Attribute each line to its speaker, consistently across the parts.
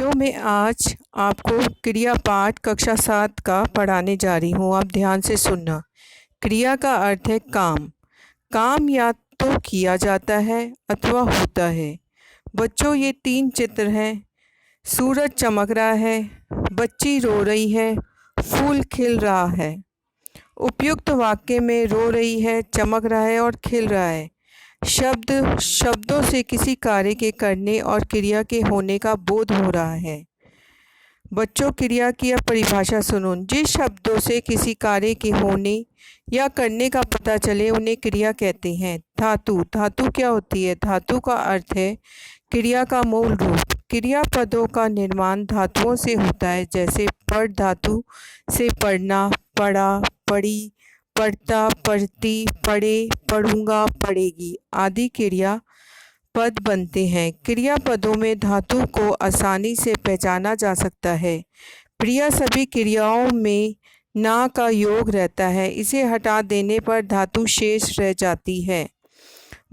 Speaker 1: बच्चों मैं आज आपको क्रिया पाठ कक्षा 7 का पढ़ाने जा रही हूँ। आप ध्यान से सुनना। क्रिया का अर्थ है काम। काम या तो किया जाता है अथवा होता है। बच्चों ये 3 चित्र हैं। सूरज चमक रहा है, बच्ची रो रही है, फूल खिल रहा है। उपयुक्त वाक्य में रो रही है, चमक रहा है और खिल रहा है शब्दों से किसी कार्य के करने और क्रिया के होने का बोध हो रहा है। बच्चों क्रिया की अब परिभाषा सुनो। जिस शब्दों से किसी कार्य के होने या करने का पता चले उन्हें क्रिया कहते हैं। धातु। धातु क्या होती है? धातु का अर्थ है क्रिया का मूल रूप। क्रिया पदों का निर्माण धातुओं से होता है, जैसे पढ़ धातु से पढ़ना, पढ़ा, पढ़ी, पढ़ता, पढ़ती, पढ़े, पढ़ूंगा, पढ़ेगी आदि क्रिया पद बनते हैं। क्रिया पदों में धातु को आसानी से पहचाना जा सकता है। क्रिया सभी क्रियाओं में ना का योग रहता है। इसे हटा देने पर धातु शेष रह जाती है।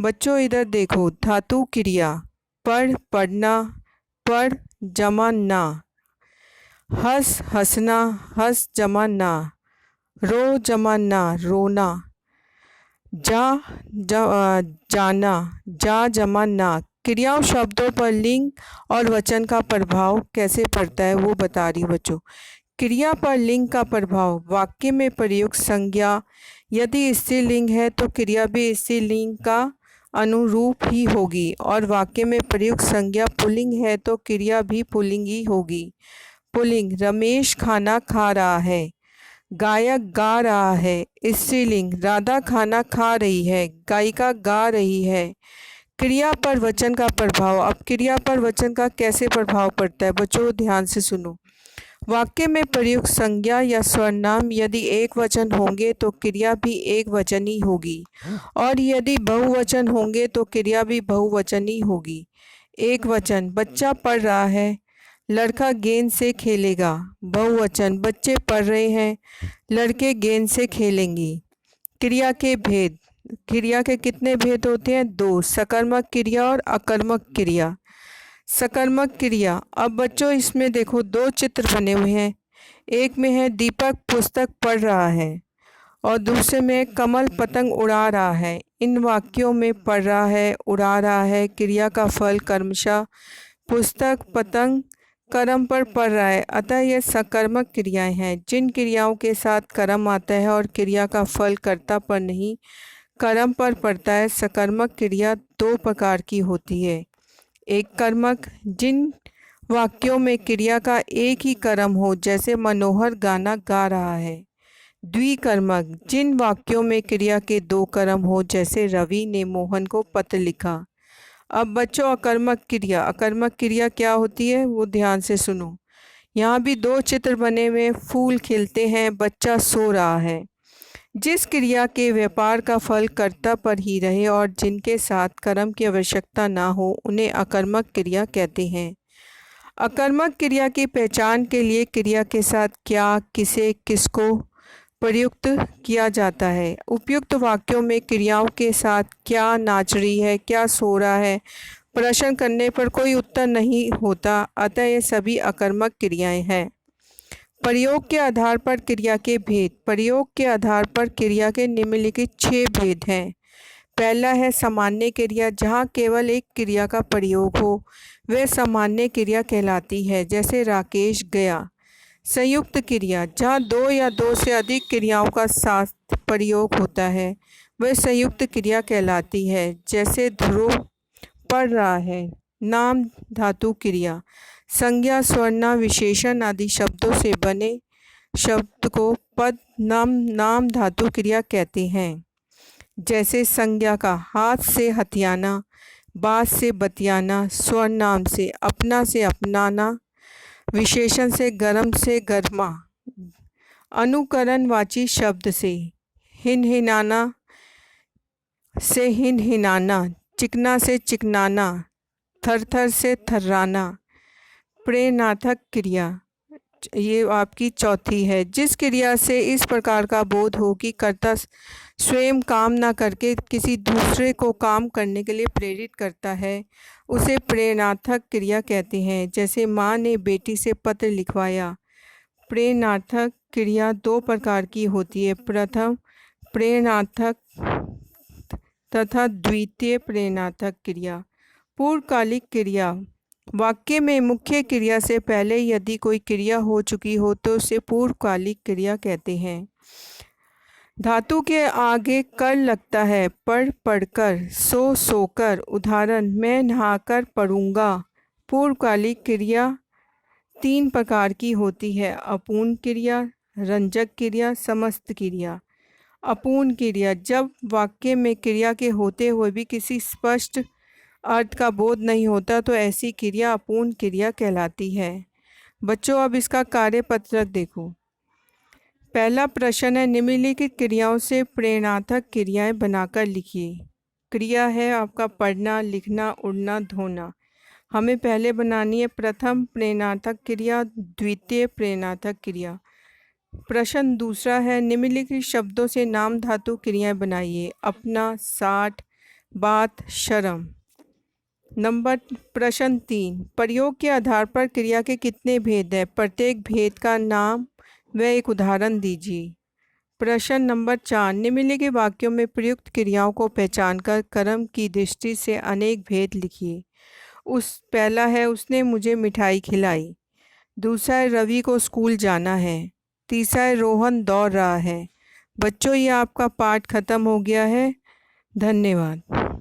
Speaker 1: बच्चों इधर देखो। धातु क्रिया पढ़ पढ़ना, पढ़ जमा ना, हंस हंसना, हंस जमा ना, रो जमा ना रोना, जाना, जा जमा ना। क्रियाओं शब्दों पर लिंग और वचन का प्रभाव कैसे पड़ता है वो बता रही बच्चों। क्रिया पर लिंग का प्रभाव। वाक्य में प्रयुक्त संज्ञा यदि स्त्रीलिंग है तो क्रिया भी स्त्रीलिंग का अनुरूप ही होगी, और वाक्य में प्रयुक्त संज्ञा पुल्लिंग है तो क्रिया भी पुल्लिंग ही होगी। पुल्लिंग। रमेश खाना खा रहा है, गायक गा रहा है। स्त्रीलिंग। राधा खाना खा रही है, गायिका गा रही है। क्रिया पर वचन का प्रभाव। अब क्रिया पर वचन का कैसे प्रभाव पड़ता है बच्चों, ध्यान से सुनो। वाक्य में प्रयुक्त संज्ञा या सर्वनाम यदि एक वचन होंगे तो क्रिया भी एक वचनी होगी, और यदि बहुवचन होंगे तो क्रिया भी बहुवचनी होगी। एक वचन। बच्चा पढ़ रहा है, लड़का गेंद से खेलेगा। बहुवचन। बच्चे पढ़ रहे हैं, लड़के गेंद से खेलेंगे। क्रिया के भेद। क्रिया के कितने भेद होते हैं? 2। सकर्मक क्रिया और अकर्मक क्रिया। सकर्मक क्रिया। अब बच्चों इसमें देखो 2 चित्र बने हुए हैं। एक में है दीपक पुस्तक पढ़ रहा है और दूसरे में कमल पतंग उड़ा रहा है। इन वाक्यों में पढ़ रहा है, उड़ा रहा है क्रिया का फल कर्मशः पुस्तक पतंग कर्म पर पड़ रहा है, अतः यह सकर्मक क्रियाएं हैं। जिन क्रियाओं के साथ कर्म आता है और क्रिया का फल कर्ता पर नहीं कर्म पर पड़ता है, सकर्मक क्रिया 2 प्रकार की होती है। एक कर्मक। जिन वाक्यों में क्रिया का एक ही कर्म हो, जैसे मनोहर गाना गा रहा है। द्विकर्मक। जिन वाक्यों में क्रिया के 2 कर्म हो, जैसे रवि ने मोहन को पत्र लिखा। अब बच्चों अकर्मक क्रिया। अकर्मक क्रिया क्या होती है वो ध्यान से सुनो। यहाँ भी 2 चित्र बने हुए। फूल खिलते हैं, बच्चा सो रहा है। जिस क्रिया के व्यापार का फल कर्ता पर ही रहे और जिनके साथ कर्म की आवश्यकता ना हो, उन्हें अकर्मक क्रिया कहते हैं। अकर्मक क्रिया की पहचान के लिए क्रिया के साथ क्या, किसे, किसको प्रयुक्त किया जाता है। उपयुक्त वाक्यों में क्रियाओं के साथ क्या नाच रही है, क्या सो रहा है प्रश्न करने पर कोई उत्तर नहीं होता, अतः ये सभी अकर्मक क्रियाएं हैं। प्रयोग के आधार पर क्रिया के भेद। प्रयोग के आधार पर क्रिया के निम्नलिखित 6 भेद हैं। पहला है सामान्य क्रिया। जहाँ केवल एक क्रिया का प्रयोग हो वह सामान्य क्रिया कहलाती है, जैसे राकेश गया। संयुक्त क्रिया। जहाँ 2 या 2 से अधिक क्रियाओं का साथ प्रयोग होता है वह संयुक्त क्रिया कहलाती है, जैसे ध्रुव पढ़ रहा है। नाम धातु क्रिया। संज्ञा स्वर्णा विशेषण आदि शब्दों से बने शब्द को पद नाम धातु क्रिया कहते हैं, जैसे संज्ञा का हाथ से हथियाना, बात से बतियाना, स्वर्नाम से अपना से अपनाना, विशेषण से गरम से गरमा, अनुकरणवाची शब्द से हिनहिनाना से हिनहिनाना, चिकना से चिकनाना, थरथर से थर्राना। प्रेरणार्थक क्रिया। ये आपकी चौथी है। जिस क्रिया से इस प्रकार का बोध हो कि कर्ता स्वयं काम ना करके किसी दूसरे को काम करने के लिए प्रेरित करता है, उसे प्रेरणार्थक क्रिया कहते हैं। जैसे माँ ने बेटी से पत्र लिखवाया। प्रेरणार्थक क्रिया दो प्रकार की होती है, प्रथम प्रेरणार्थक तथा द्वितीय प्रेरणार्थक क्रिया। पूर्वकालिक क्रिया, वाक्य में मुख्य क्रिया से पहले यदि कोई क्रिया हो चुकी हो तो उसे पूर्वकालिक क्रिया कहते हैं। धातु के आगे कर लगता है, पढ़ पढ़कर, सो सोकर। उदाहरण, मैं नहाकर पढ़ूंगा। पूर्वकालिक क्रिया तीन प्रकार की होती है, अपूर्ण क्रिया, रंजक क्रिया, समस्त क्रिया। अपूर्ण क्रिया, जब वाक्य में क्रिया के होते हुए भी किसी स्पष्ट अर्थ का बोध नहीं होता तो ऐसी क्रिया अपूर्ण क्रिया कहलाती है। बच्चों, अब इसका कार्यपत्रक देखो। पहला प्रश्न है, निम्नलिखित क्रियाओं से प्रेरणार्थक क्रियाएं बनाकर लिखिए। क्रिया है आपका पढ़ना, लिखना, उड़ना, धोना। हमें पहले बनानी है प्रथम प्रेरणार्थक क्रिया, द्वितीय प्रेरणार्थक क्रिया। प्रश्न दूसरा है, निम्नलिखित शब्दों से नाम धातु क्रियाएं बनाइए। अपना, साठ, बात, शर्म। प्रश्न 3, प्रयोग के आधार पर क्रिया के कितने भेद हैं? प्रत्येक भेद का नाम व एक उदाहरण दीजिए। प्रश्न नंबर 4, निम्नलिखित वाक्यों में प्रयुक्त क्रियाओं को पहचानकर क्रम की दृष्टि से अनेक भेद लिखिए। पहला है, उसने मुझे मिठाई खिलाई। दूसरा है, रवि को स्कूल जाना है। तीसरा है, रोहन दौड़ रहा है। बच्चों, ये आपका पाठ खत्म हो गया है। धन्यवाद।